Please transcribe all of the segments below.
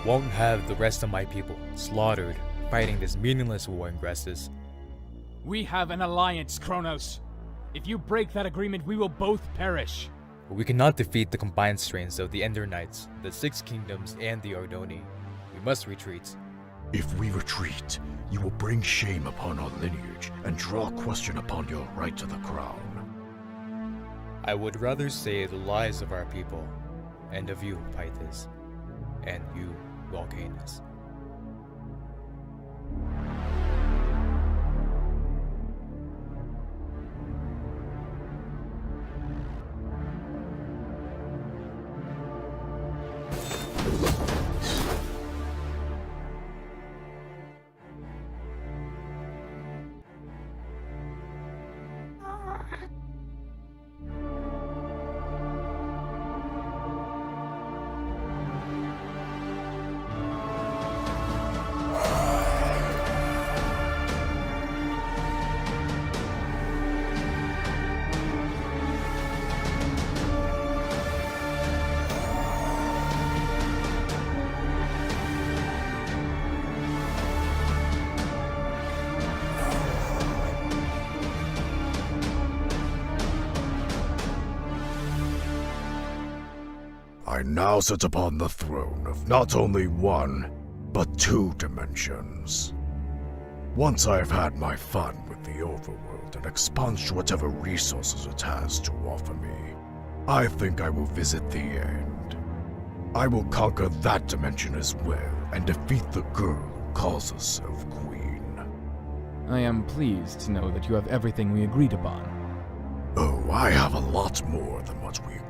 won't have the rest of my people slaughtered fighting this meaningless war in Grestus. We have an alliance, Kronos. If you break that agreement, we will both perish. But we cannot defeat the combined strengths of the Ender Knights, the Six Kingdoms, and the Ardoni. We must retreat. If we retreat, you will bring shame upon our lineage and draw question upon your right to the crown. I would rather save the lives of our people, and of you, Pythis, and you, Vulcanus. I now sit upon the throne of not only one, but two dimensions. Once I have had my fun with the overworld and expunged whatever resources it has to offer me, I think I will visit the end. I will conquer that dimension as well and defeat the girl who calls herself Queen. I am pleased to know that you have everything we agreed upon. Oh, I have a lot more than what we agreed.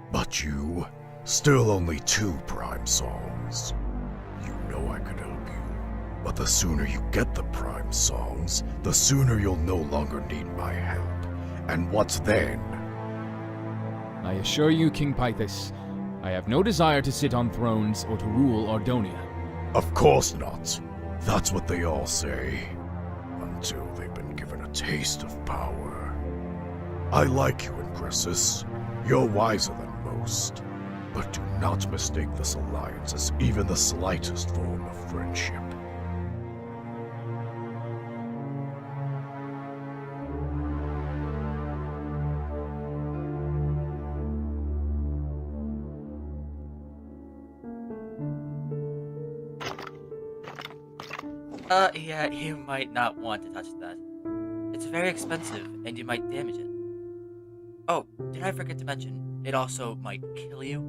But you, still only 2 prime songs. You know I could help you. But the sooner you get the prime songs, the sooner you'll no longer need my help. And what then? I assure you, King Pythis, I have no desire to sit on thrones or to rule Ardonia. Of course not. That's what they all say. Until they've been given a taste of power. I like you, Ingressus. You're wiser than most. But do not mistake this alliance as even the slightest form of friendship. Yeah, you might not want to touch that. It's very expensive, and you might damage it. Oh, did I forget to mention, it also might kill you?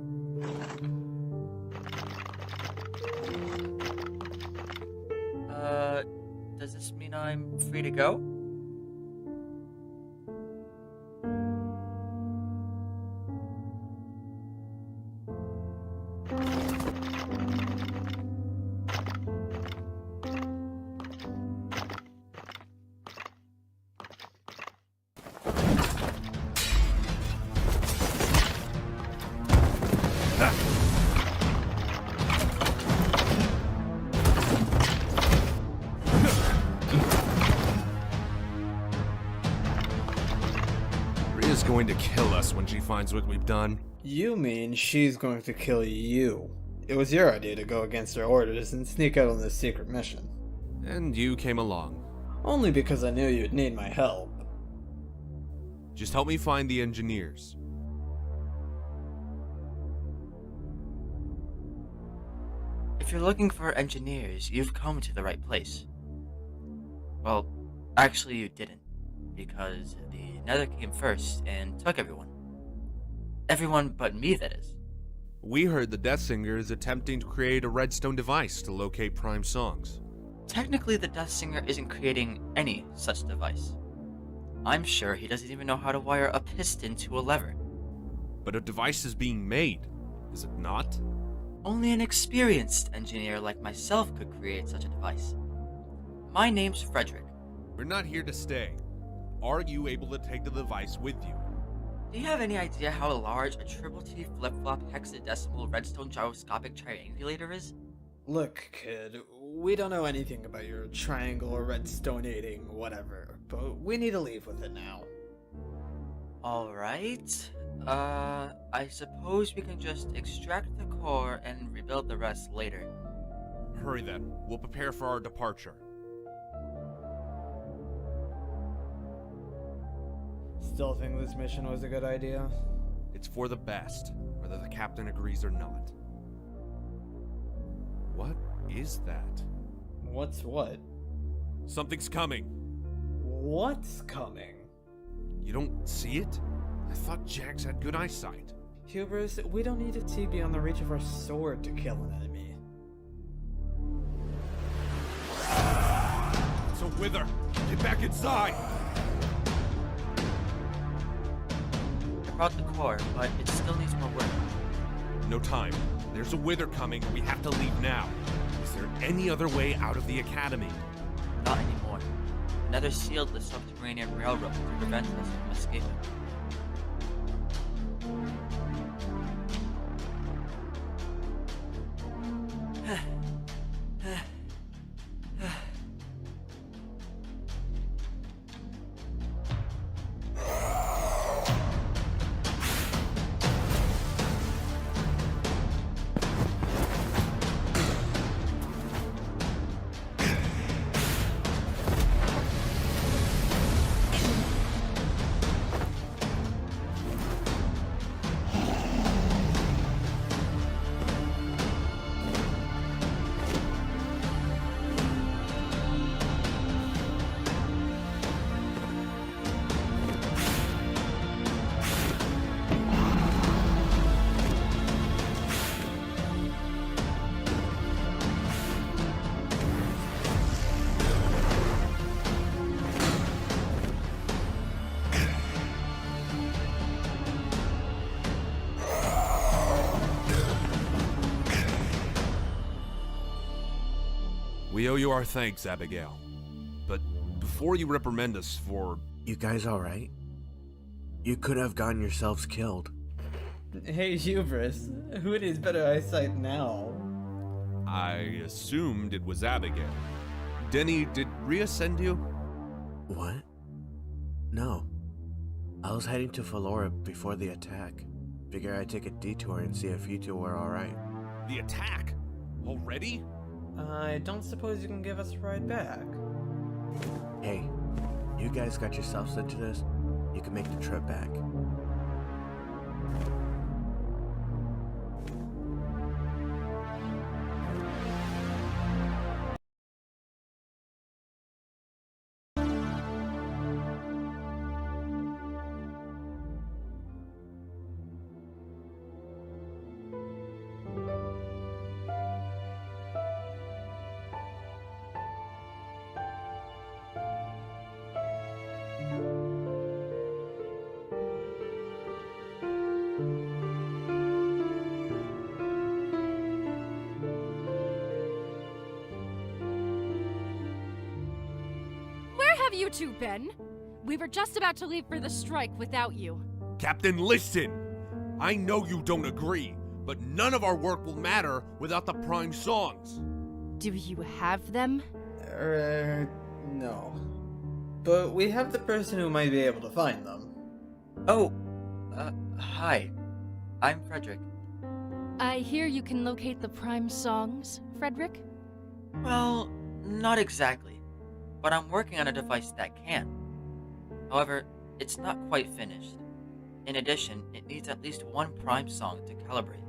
Does this mean I'm free to go? Rhea's going to kill us when she finds what we've done. You mean she's going to kill you? It was your idea to go against her orders and sneak out on this secret mission. And you came along. Only because I knew you'd need my help. Just help me find the engineers. If you're looking for engineers, you've come to the right place. Well, actually you didn't, because the Nether came first and took everyone. Everyone but me, that is. We heard the Death Singer is attempting to create a redstone device to locate prime songs. Technically, the Death Singer isn't creating any such device. I'm sure he doesn't even know how to wire a piston to a lever. But a device is being made, is it not? Only an experienced engineer like myself could create such a device. My name's Frederick. We're not here to stay. Are you able to take the device with you? Do you have any idea how large a triple T flip-flop hexadecimal redstone gyroscopic triangulator is? Look, kid, we don't know anything about your triangle or redstonating whatever, but we need to leave with it now. Alright, I suppose we can just extract the core and rebuild the rest later. Hurry then. We'll prepare for our departure. Still think this mission was a good idea? It's for the best, whether the captain agrees or not. What is that? What's what? Something's coming. What's coming? You don't see it? I thought Jax had good eyesight. Hubris, we don't need to be beyond the reach of our sword to kill an enemy. It's a wither! Get back inside! I brought the core, but it still needs more work. No time. There's a wither coming. We have to leave now. Is there any other way out of the academy? Not anymore. Another sealed the subterranean railroad to prevent us from escaping. We owe you our thanks, Abigail. But before you reprimand us for... You guys alright? You could have gotten yourselves killed. Hey, Hubris, who needs better eyesight now? I assumed it was Abigail. Denny, did Rhea send you? What? No. I was heading to Falora before the attack. Figure I'd take a detour and see if you two were alright. The attack? Already? I don't suppose you can give us a ride back. Hey, you guys got yourselves into this? You can make the trip back. Have you two been? We were just about to leave for the strike without you. Captain, listen! I know you don't agree, but none of our work will matter without the Prime songs. Do you have them? No. But we have the person who might be able to find them. Oh, hi. I'm Frederick. I hear you can locate the Prime songs, Frederick? Well, not exactly. But I'm working on a device that can. However, it's not quite finished. In addition, it needs at least one Prime song to calibrate.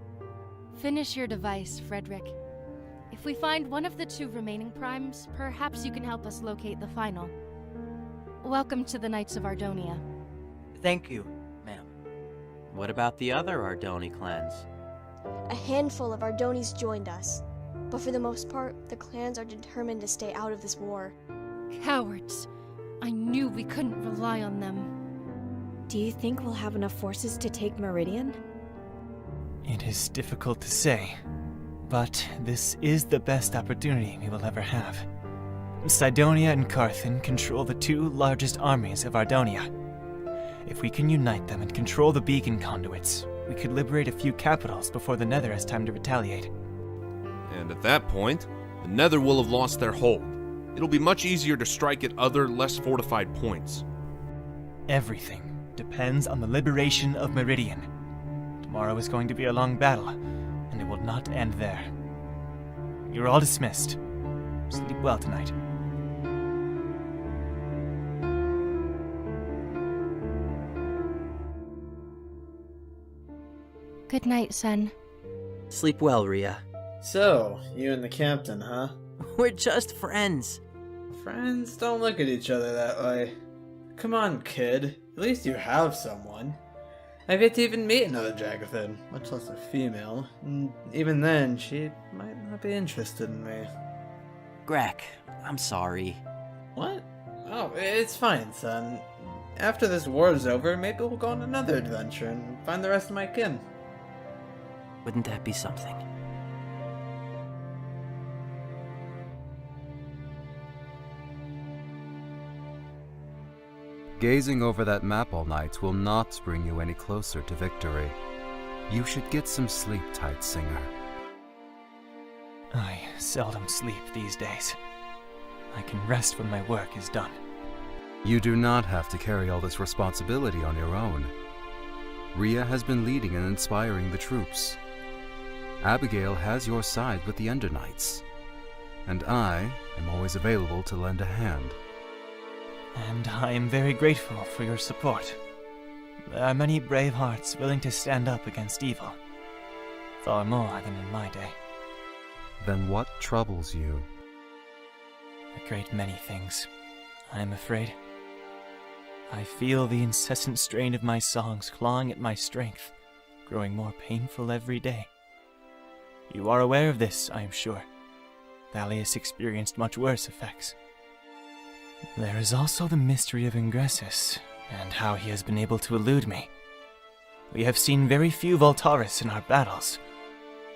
Finish your device, Frederick. If we find one of the two remaining primes, perhaps you can help us locate the final. Welcome to the Knights of Ardonia. Thank you, ma'am. What about the other Ardoni clans? A handful of Ardonis joined us, but for the most part, the clans are determined to stay out of this war. Cowards. I knew we couldn't rely on them. Do you think we'll have enough forces to take Meridian? It is difficult to say, but this is the best opportunity we will ever have. Cydonia and Carthan control the two largest armies of Ardonia. If we can unite them and control the beacon conduits, we could liberate a few capitals before the Nether has time to retaliate. And at that point, the Nether will have lost their hold. It'll be much easier to strike at other, less fortified points. Everything depends on the liberation of Meridian. Tomorrow is going to be a long battle, and it will not end there. You're all dismissed. Sleep well tonight. Good night, son. Sleep well, Rhea. So, you and the captain, huh? We're just friends. Friends don't look at each other that way. Come on, kid. At least you have someone. I've yet to even meet another Jagathan, much less a female. And even then, she might not be interested in me. Greg, I'm sorry. What? Oh, it's fine, son. After this war is over, maybe we'll go on another adventure and find the rest of my kin. Wouldn't that be something? Gazing over that map all night will not bring you any closer to victory. You should get some sleep, Tight Singer. I seldom sleep these days. I can rest when my work is done. You do not have to carry all this responsibility on your own. Rhea has been leading and inspiring the troops. Abigail has your side with the Ender Knights. And I am always available to lend a hand. And I am very grateful for your support. There are many brave hearts willing to stand up against evil. Far more than in my day. Then what troubles you? A great many things, I am afraid. I feel the incessant strain of my songs clawing at my strength, growing more painful every day. You are aware of this, I am sure. Thalius experienced much worse effects. There is also the mystery of Ingressus, and how he has been able to elude me. We have seen very few Voltaris in our battles,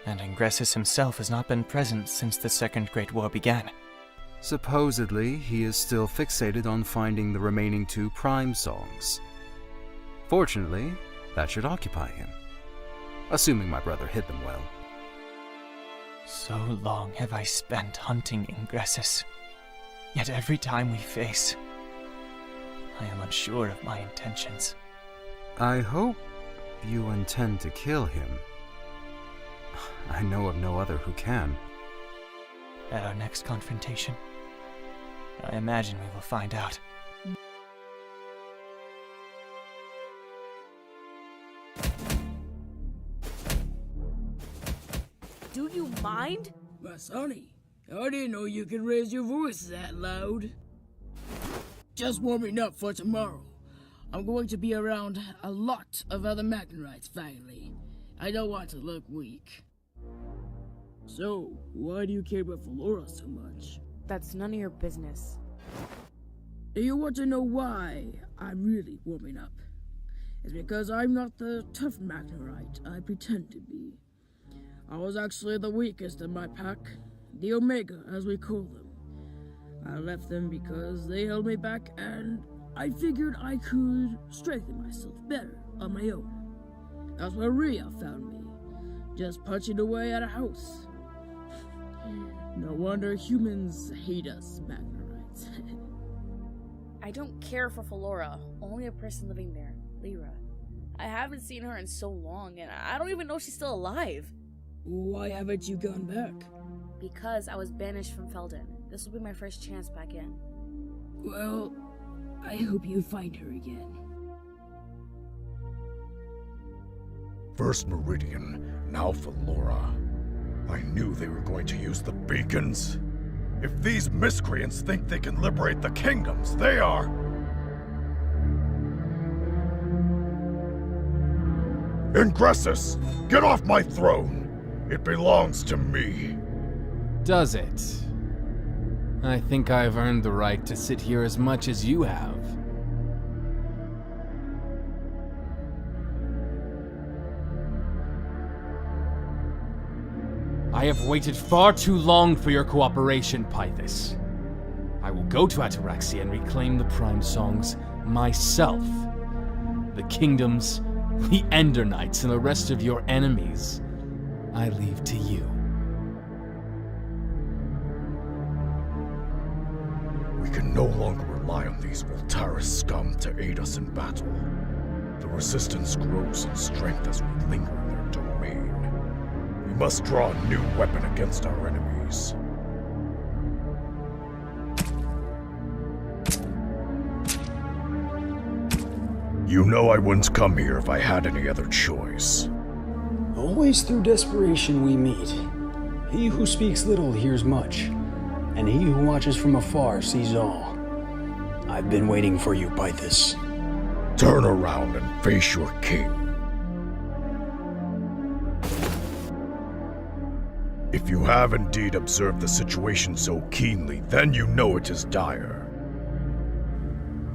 and Ingressus himself has not been present since the Second Great War began. Supposedly, he is still fixated on finding the remaining 2 Prime songs. Fortunately, that should occupy him. Assuming my brother hid them well. So long have I spent hunting Ingressus. Yet every time we face, I am unsure of my intentions. I hope you intend to kill him. I know of no other who can. At our next confrontation, I imagine we will find out. Do you mind? My sonny, I didn't know you could raise your voice that loud. Just warming up for tomorrow. I'm going to be around a lot of other Magnerites finally. I don't want to look weak. So, why do you care about Flora so much? That's none of your business. Do you want to know why I'm really warming up? It's because I'm not the tough Magnerite I pretend to be. I was actually the weakest in my pack, the Omega as we call them. I left them because they held me back and I figured I could strengthen myself better on my own. That's where Rhea found me, just punching away at a house. No wonder humans hate us Magnerites. I don't care for Flora, only a person living there, Lyra. I haven't seen her in so long, and I don't even know if she's still alive. Why haven't you gone back? Because I was banished from Felden. This will be my first chance back in. Well, I hope you find her again. First Meridian, now Flora. I knew they were going to use the beacons. If these miscreants think they can liberate the kingdoms, they are... Ingressus! Get off my throne! It belongs to me. Does it? I think I've earned the right to sit here as much as you have. I have waited far too long for your cooperation, Pythis. I will go to Ataraxia and reclaim the Prime Songs myself. The kingdoms, the Ender Knights, and the rest of your enemies, I leave to you. We can no longer rely on these Voltaris scum to aid us in battle. The resistance grows in strength as we linger in their domain. We must draw a new weapon against our enemies. You know I wouldn't come here if I had any other choice. Always through desperation we meet. He who speaks little hears much, and he who watches from afar sees all. I've been waiting for you, Pythis. Turn around and face your king. If you have indeed observed the situation so keenly, then you know it is dire.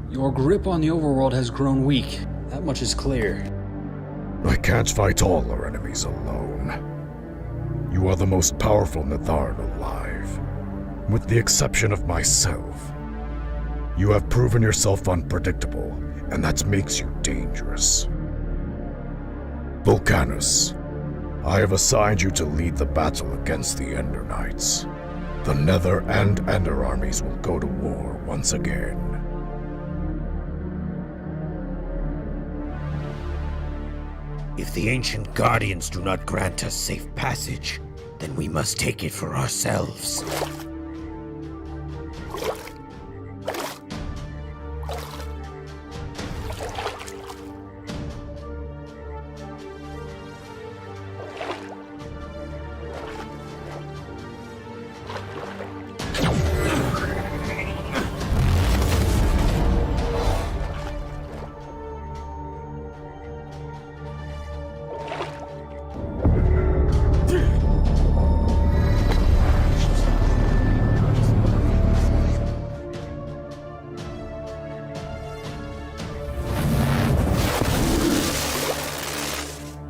Your grip on the overworld has grown weak. That much is clear. I can't fight all our enemies alone. You are the most powerful Natharan alive, with the exception of myself. You have proven yourself unpredictable, and that makes you dangerous. Vulcanus, I have assigned you to lead the battle against the Ender Knights. The Nether and Ender armies will go to war once again. If the ancient guardians do not grant us safe passage, then we must take it for ourselves.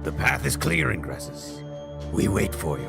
The path is clear, Ingressus. We wait for you.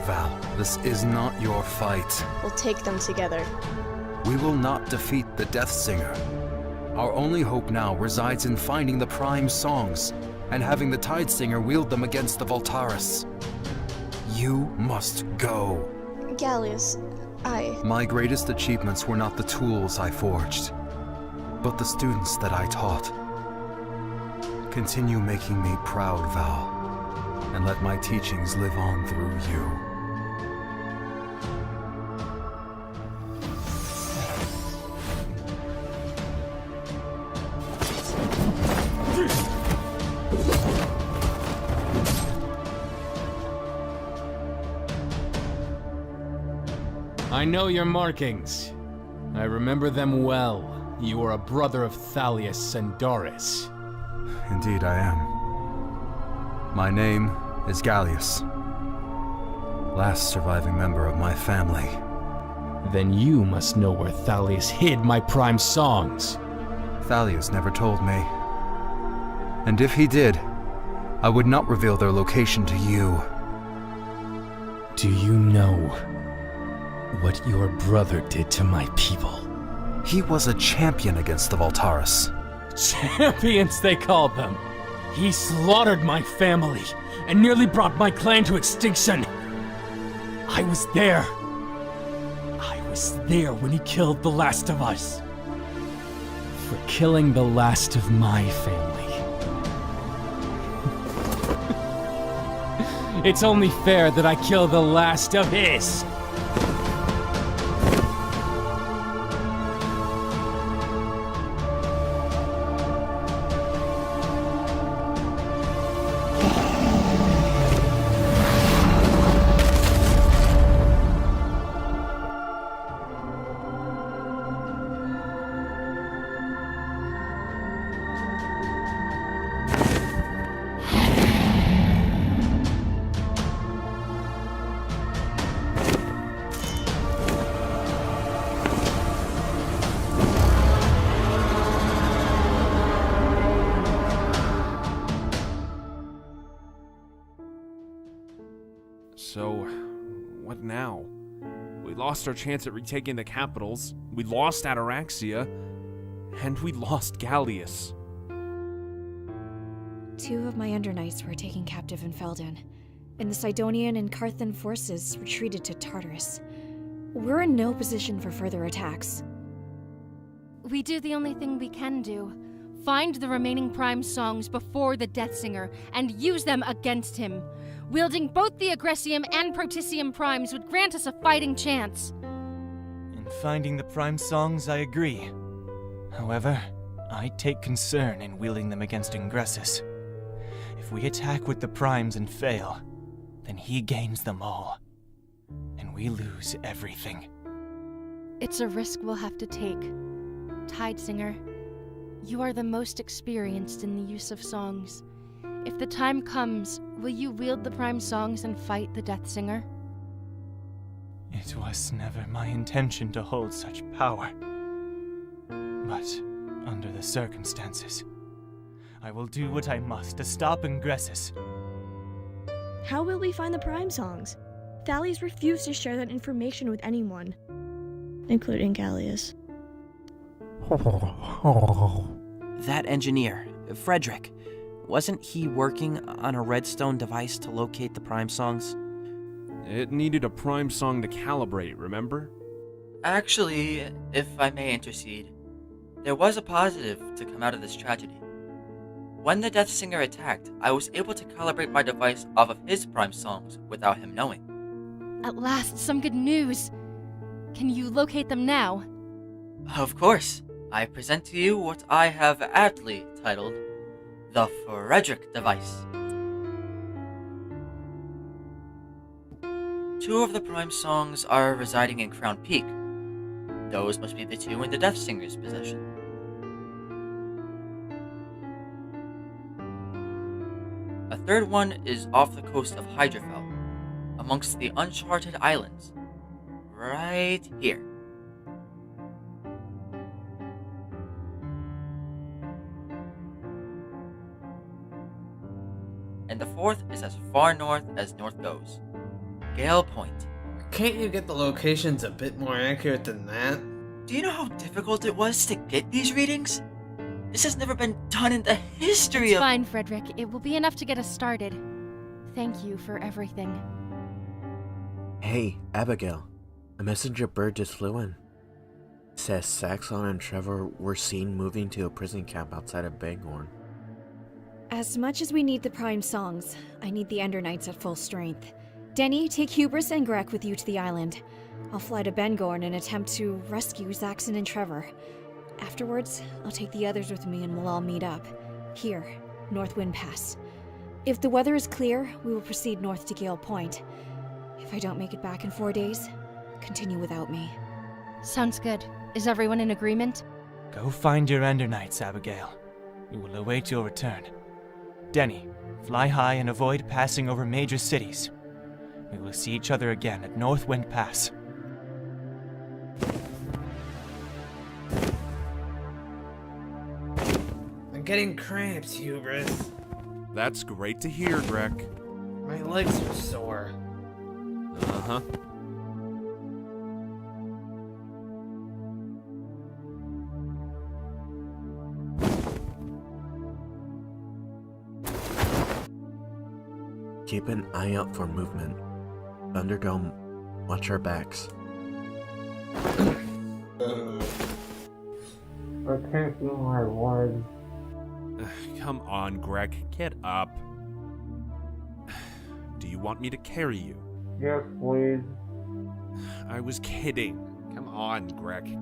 Val, this is not your fight. We'll take them together. We will not defeat the Death Singer. Our only hope now resides in finding the Prime Songs and having the Tide Singer wield them against the Voltaris. You must go. Gallius, My greatest achievements were not the tools I forged, but the students that I taught. Continue making me proud, Val, and let my teachings live on through you. I know your markings. I remember them well. You are a brother of Thalius and Doris. Indeed I am. My name is Gallius, last surviving member of my family. Then you must know where Thalius hid my Prime Songs. Thalius never told me. And if he did, I would not reveal their location to you. Do you know what your brother did to my people? He was a champion against the Voltaris. Champions, they called them. He slaughtered my family and nearly brought my clan to extinction. I was there. I was there when he killed the last of us. For killing the last of my family. It's only fair that I kill the last of his. So, what now? We lost our chance at retaking the capitals, we lost Ataraxia, and we lost Gallius. 2 of my Underknights were taken captive in Felden, and the Sidonian and Carthan forces retreated to Tartarus. We're in no position for further attacks. We do the only thing we can do. Find the remaining Prime songs before the Deathsinger and use them against him. Wielding both the Aggressium and Protisium Primes would grant us a fighting chance. In finding the Prime songs, I agree. However, I take concern in wielding them against Ingressus. If we attack with the Primes and fail, then he gains them all. And we lose everything. It's a risk we'll have to take. Tidesinger, you are the most experienced in the use of songs. If the time comes, will you wield the Prime songs and fight the Deathsinger? It was never my intention to hold such power. But, under the circumstances, I will do what I must to stop Ingressus. How will we find the Prime songs? Thales refused to share that information with anyone, including Gallius. That engineer, Frederick, wasn't he working on a redstone device to locate the Prime songs? It needed a Prime song to calibrate, remember? Actually, if I may intercede, there was a positive to come out of this tragedy. When the Deathsinger attacked, I was able to calibrate my device off of his Prime songs without him knowing. At last, some good news. Can you locate them now? Of course. I present to you what I have aptly titled the Frederick device. 2 of the Prime songs are residing in Crown Peak. Those must be the 2 in the Deathsinger's possession. A 3rd one is off the coast of Hydrafell, amongst the Uncharted Islands, right here. And the 4th is as far north as north goes, Gale Point. Can't you get the locations a bit more accurate than that? Do you know how difficult it was to get these readings? This has never been done in the history It's of— fine, Frederick. It will be enough to get us started. Thank you for everything. Hey, Abigail. A messenger bird just flew in. Says Saxon and Trevor were seen moving to a prison camp outside of Bangorn. As much as we need the Prime songs, I need the Ender Knights at full strength. Denny, take Hubris and Grek with you to the island. I'll fly to Bangorn and attempt to rescue Zaxxon and Trevor. Afterwards, I'll take the others with me and we'll all meet up. Here, North Wind Pass. If the weather is clear, we will proceed north to Gale Point. If I don't make it back in 4 days, continue without me. Sounds good. Is everyone in agreement? Go find your Ender Knights, Abigail. We will await your return. Denny, fly high and avoid passing over major cities. We will see each other again at North Wind Pass. I'm getting cramps, Hubris. That's great to hear, Grek. My legs are sore. Uh-huh. Keep an eye out for movement. Thunderdome, watch our backs. I can't feel my legs. Come on, Greg, get up. Do you want me to carry you? Yes, please. I was kidding. Come on, Greg.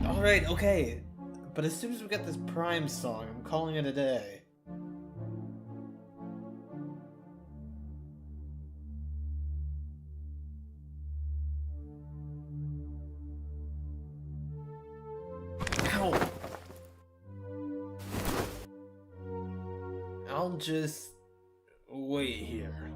Alright, okay. But as soon as we get this Prime song, I'm calling it a day. Ow! I'll just wait here.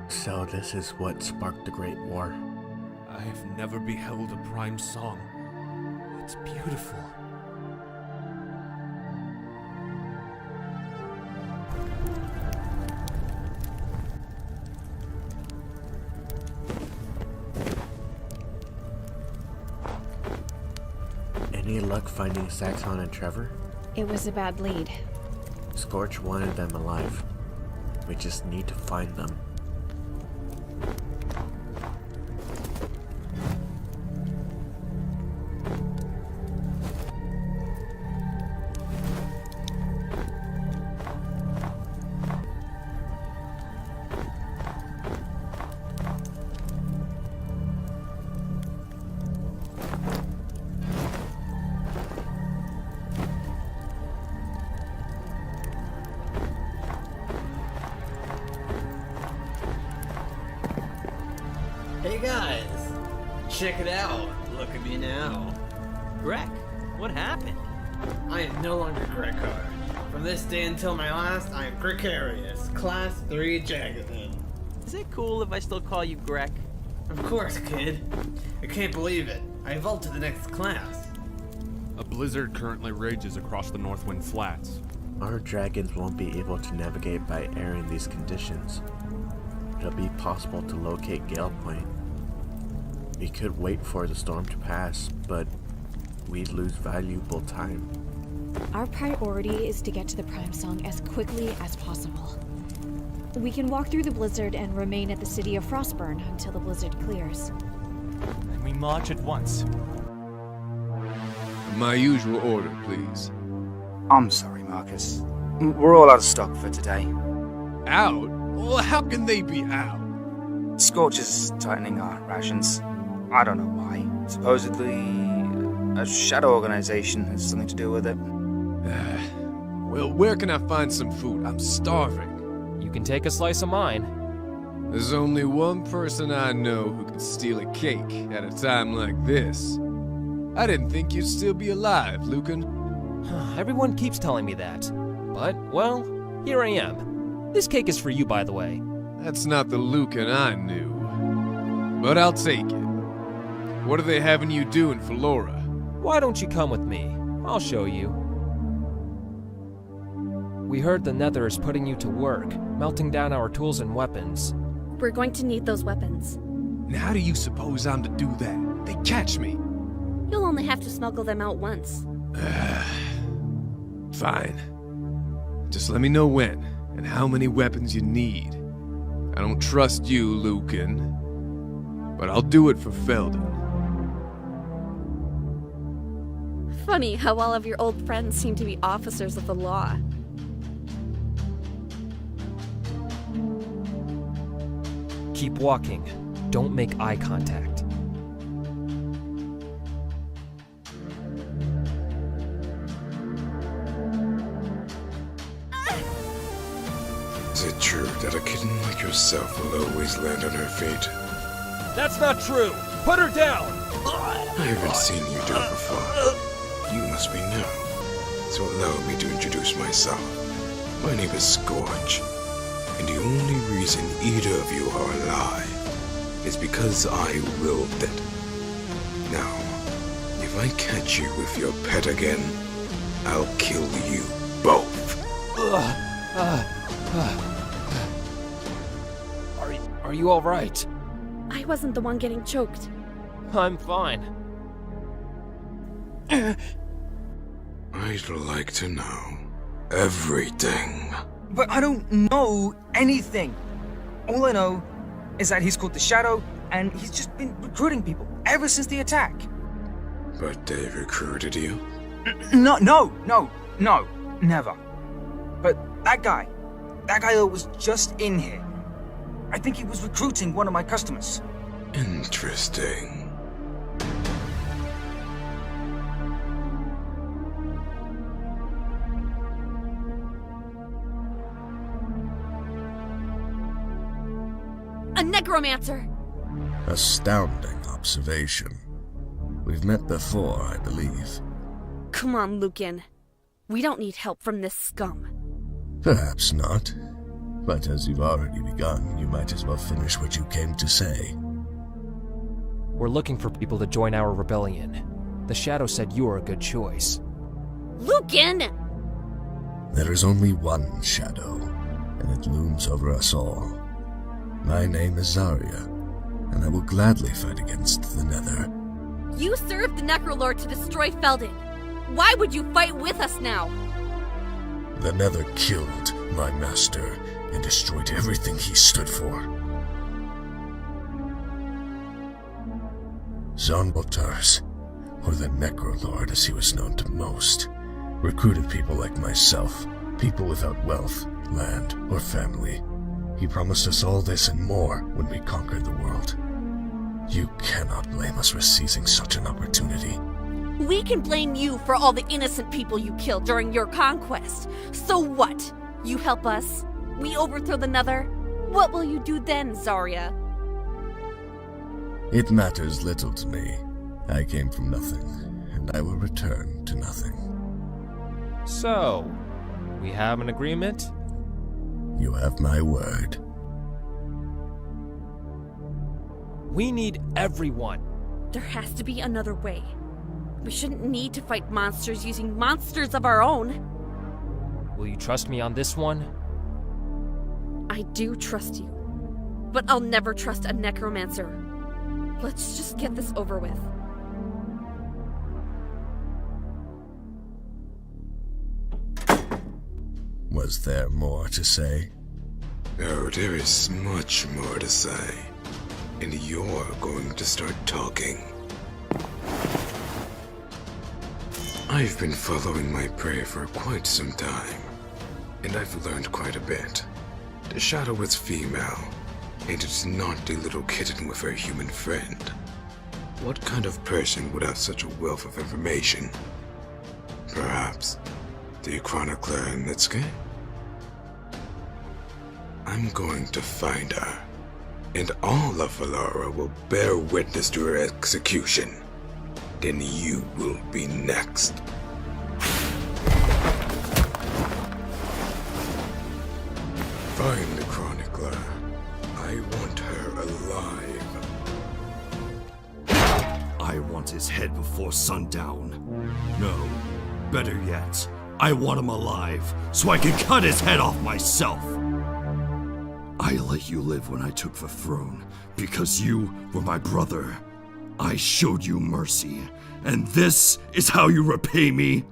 So this is what sparked the Great War. I have never beheld a Prime song. It's beautiful. Any luck finding Saxon and Trevor? It was a bad lead. Scorch wanted them alive. We just need to find them. Hey guys! Check it out! Look at me now. Greg, what happened? I am no longer Grekar. From this day until my last, I am Gregarious, Class 3 Jagathan. Is it cool if I still call you Greg? Of course, kid. I can't believe it. I evolved to the next class. A blizzard currently rages across the Northwind Flats. Our dragons won't be able to navigate by air in these conditions. It'll be possible to locate Gale Point. We could wait for the storm to pass, but we'd lose valuable time. Our priority is to get to the Prime Song as quickly as possible. We can walk through the blizzard and remain at the city of Frostburn until the blizzard clears. And we march at once. My usual order, please. I'm sorry, Marcus. We're all out of stock for today. Out? Well, how can they be out? Scorch is tightening our rations. I don't know why. Supposedly, a shadow organization has something to do with it. Well, where can I find some food? I'm starving. You can take a slice of mine. There's only one person I know who could steal a cake at a time like this. I didn't think you'd still be alive, Lucan. Everyone keeps telling me that. But, well, here I am. This cake is for you, by the way. That's not the Lucan I knew. But I'll take it. What are they having you do in Flora? Why don't you come with me? I'll show you. We heard the Nether is putting you to work, melting down our tools and weapons. We're going to need those weapons. Now, how do you suppose I'm to do that? They catch me. You'll only have to smuggle them out once. Fine. Just let me know when and how many weapons you need. I don't trust you, Lucan, but I'll do it for Felden. Funny how all of your old friends seem to be officers of the law. Keep walking. Don't make eye contact. Is it true that a kitten like yourself will always land on her fate? That's not true! Put her down! I haven't seen you do it before. You must be new. So allow me to introduce myself. My name is Scorch, and the only reason either of you are alive is because I willed it. Now, if If I catch you with your pet again, I'll kill you both. Are you all right? I wasn't the one getting choked. I'm fine. I'd like to know everything. But I don't know anything. All I know is that he's called the Shadow, and he's just been recruiting people ever since the attack. But they recruited you? No, never. But that guy that was just in here. I think he was recruiting one of my customers. Interesting. A necromancer! Astounding observation. We've met before, I believe. Come on, Lucan. We don't need help from this scum. Perhaps not. But as you've already begun, you might as well finish what you came to say. We're looking for people to join our rebellion. The Shadow said you were a good choice. Lucan! There is only one Shadow, and it looms over us all. My name is Zarya, and I will gladly fight against the Nether. You served the Necrolord to destroy Feldon. Why would you fight with us now? The Nether killed my master and destroyed everything he stood for. Zonbotars, or the Necrolord as he was known to most, recruited people like myself, people without wealth, land, or family. He promised us all this and more when we conquered the world. You cannot blame us for seizing such an opportunity. We can blame you for all the innocent people you killed during your conquest. So what? You help us? We overthrow the Nether? What will you do then, Zarya? It matters little to me. I came from nothing, and I will return to nothing. So, we have an agreement? You have my word. We need everyone. There has to be another way. We shouldn't need to fight monsters using monsters of our own. Will you trust me on this one? I do trust you. But I'll never trust a necromancer. Let's just get this over with. Was there more to say? Oh, there is much more to say. And you're going to start talking. I've been following my prey for quite some time, and I've learned quite a bit. The Shadow is female, and it's not the little kitten with her human friend. What kind of person would have such a wealth of information? Perhaps the Chronicler Nitsuke? I'm going to find her, and all of Valara will bear witness to her execution. Then you will be next. Find the Chronicler. I want her alive. I want his head before sundown. No, better yet, I want him alive so I can cut his head off myself. I let you live when I took the throne because you were my brother. I showed you mercy, and this is how you repay me?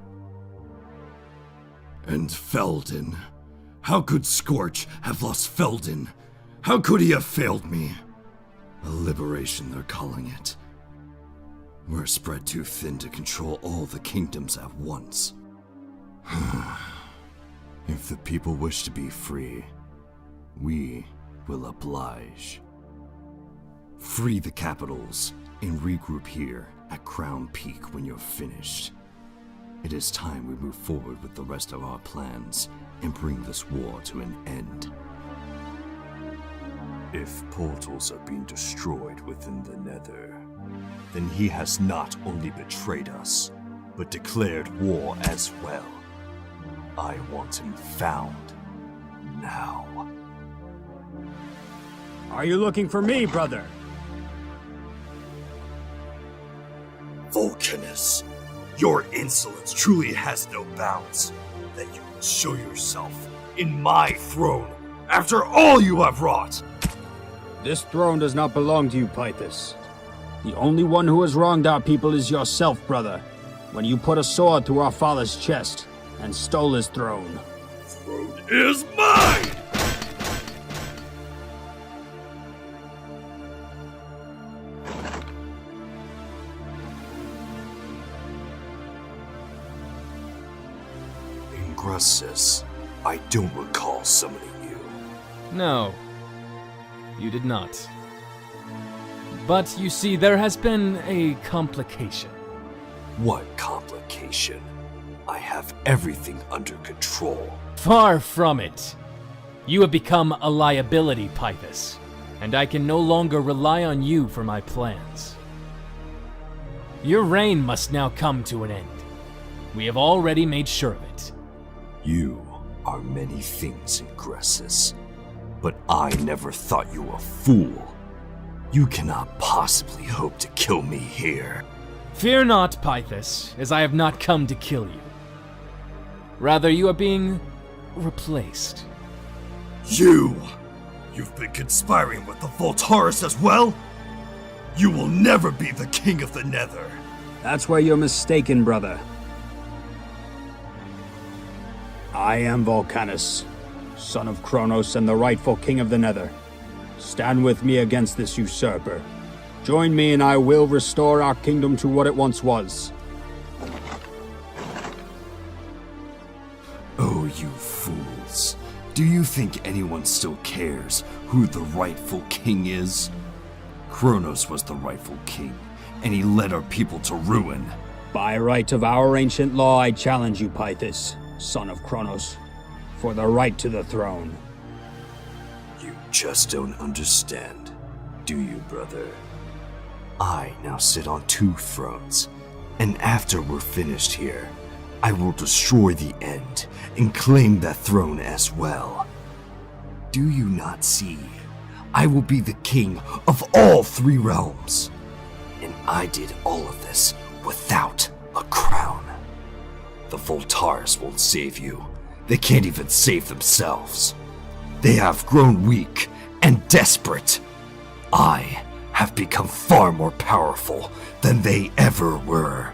And Feldon. How could Scorch have lost Feldon? How could he have failed me? A liberation, they're calling it. We're spread too thin to control all the kingdoms at once. If the people wish to be free, we will oblige. Free the capitals and regroup here at Crown Peak when you're finished. It is time we move forward with the rest of our plans and bring this war to an end. If portals are being destroyed within the Nether, then he has not only betrayed us, but declared war as well. I want him found now. Are you looking for me, brother? For Vulcanus, your insolence truly has no bounds. That you will show yourself in my throne after all you have wrought. This throne does not belong to you, Pythus. The only one who has wronged our people is yourself, brother, when you put a sword through our father's chest and stole his throne. Throne is mine! Ingressus, I don't recall summoning you. No, you did not. But you see, there has been a complication. What complication? I have everything under control. Far from it. You have become a liability, Pythus, and I can no longer rely on you for my plans. Your reign must now come to an end. We have already made sure of it. You are many things, Ingressus, but I never thought you a fool. You cannot possibly hope to kill me here. Fear not, Pythus, as I have not come to kill you. Rather, you are being replaced. You've been conspiring with the Voltaris as well? You will never be the king of the Nether. That's where you're mistaken, brother. I am Vulcanus, son of Kronos and the rightful king of the Nether. Stand with me against this usurper. Join me and I will restore our kingdom to what it once was. Oh, you fools. Do you think anyone still cares who the rightful king is? Kronos was the rightful king, and he led our people to ruin. By right of our ancient law, I challenge you, Pythus, son of Kronos, for the right to the throne. You just don't understand, do you, brother? I now sit on 2 thrones, and after we're finished here, I will destroy the End and claim that throne as well. Do you not see? I will be the king of all 3 realms. And I did all of this without a crown. The Voltaris won't save you. They can't even save themselves. They have grown weak and desperate. I have become far more powerful than they ever were.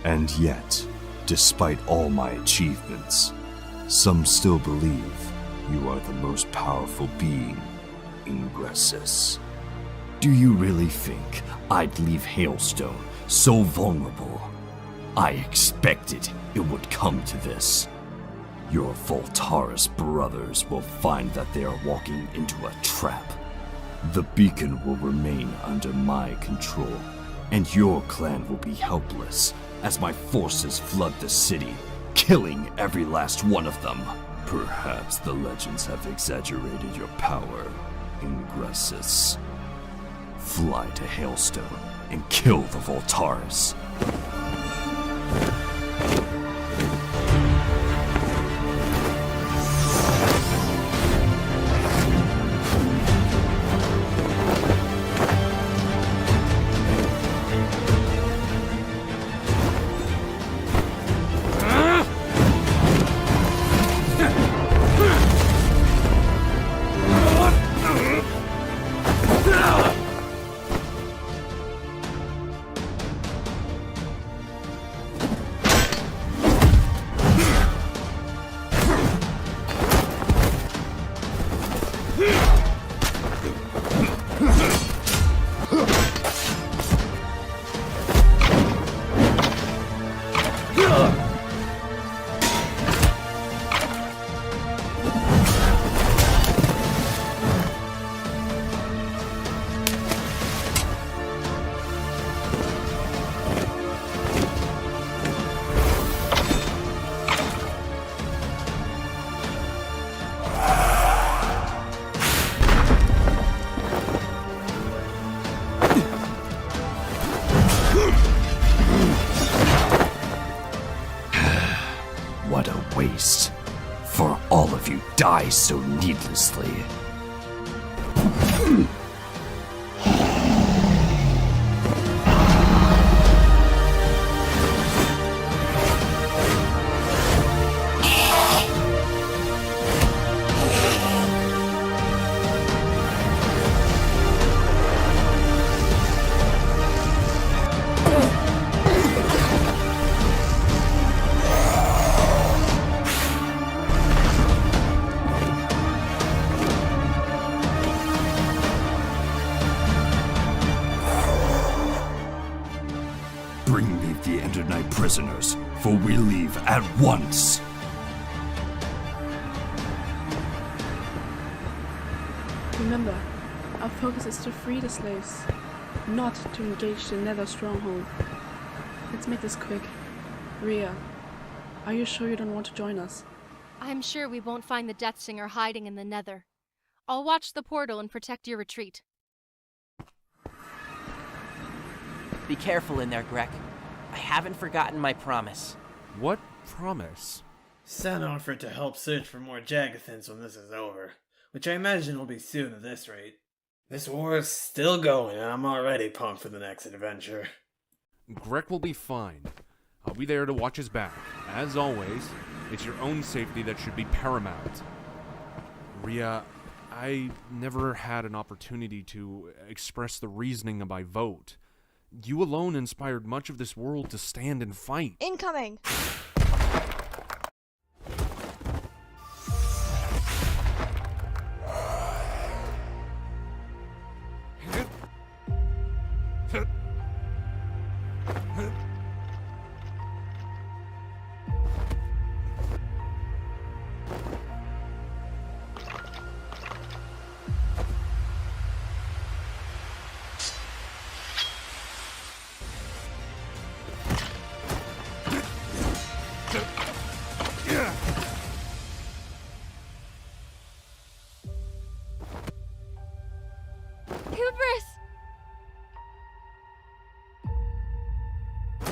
And yet, despite all my achievements, some still believe you are the most powerful being, Ingressus. Do you really think I'd leave Hailstone so vulnerable? I expected it would come to this. Your Voltaris brothers will find that they are walking into a trap. The beacon will remain under my control, and your clan will be helpless as my forces flood the city, killing every last one of them. Perhaps the legends have exaggerated your power, Ingressus. Fly to Hailstone and kill the Voltaris. What a waste. For all of you die so needlessly. prisoners, for we leave at once. Remember, our focus is to free the slaves, not to engage the Nether stronghold. Let's make this quick. Rhea, are you sure you don't want to join us? I'm sure we won't find the Deathsinger hiding in the Nether. I'll watch the portal and protect your retreat. Be careful in there, Grek. I haven't forgotten my promise. What promise? Sen offered to help search for more Jagathans when this is over, which I imagine will be soon at this rate. This war is still going, and I'm already pumped for the next adventure. Grek will be fine. I'll be there to watch his back. As always, it's your own safety that should be paramount. Rhea, I never had an opportunity to express the reasoning of my vote. You alone inspired much of this world to stand and fight. Incoming!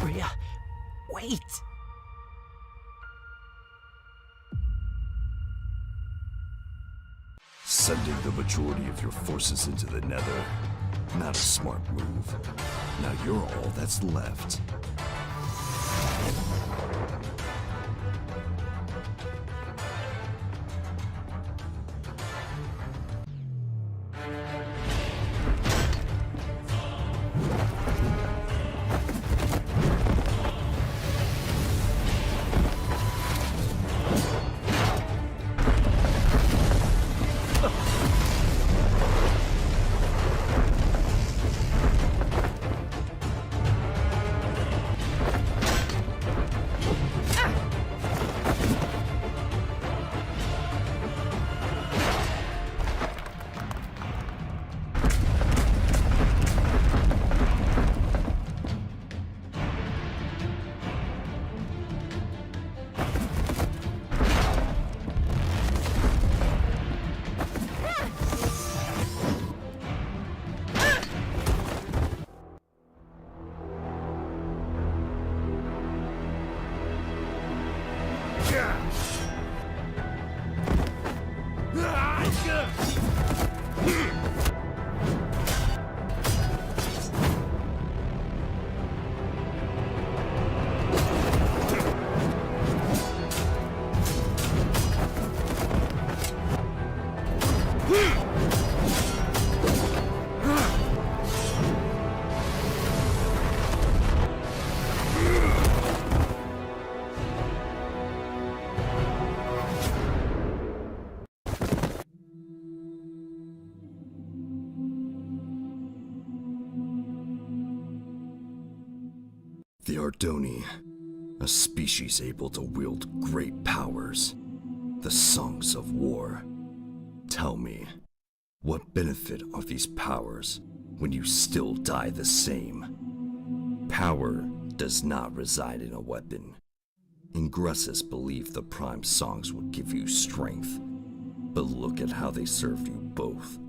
Rhea, wait! Sending the majority of your forces into the Nether. Not a smart move. Now you're all that's left. The Ardoni, a species able to wield great powers, the Songs of War. Tell me, what benefit are these powers when you still die the same? Power does not reside in a weapon. Ingressus believed the Prime Songs would give you strength, but look at how they served you both.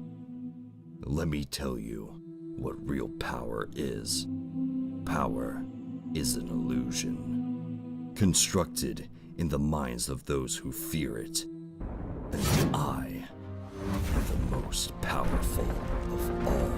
Let me tell you what real power is. Power is an illusion, constructed in the minds of those who fear it. And I am the most powerful of all.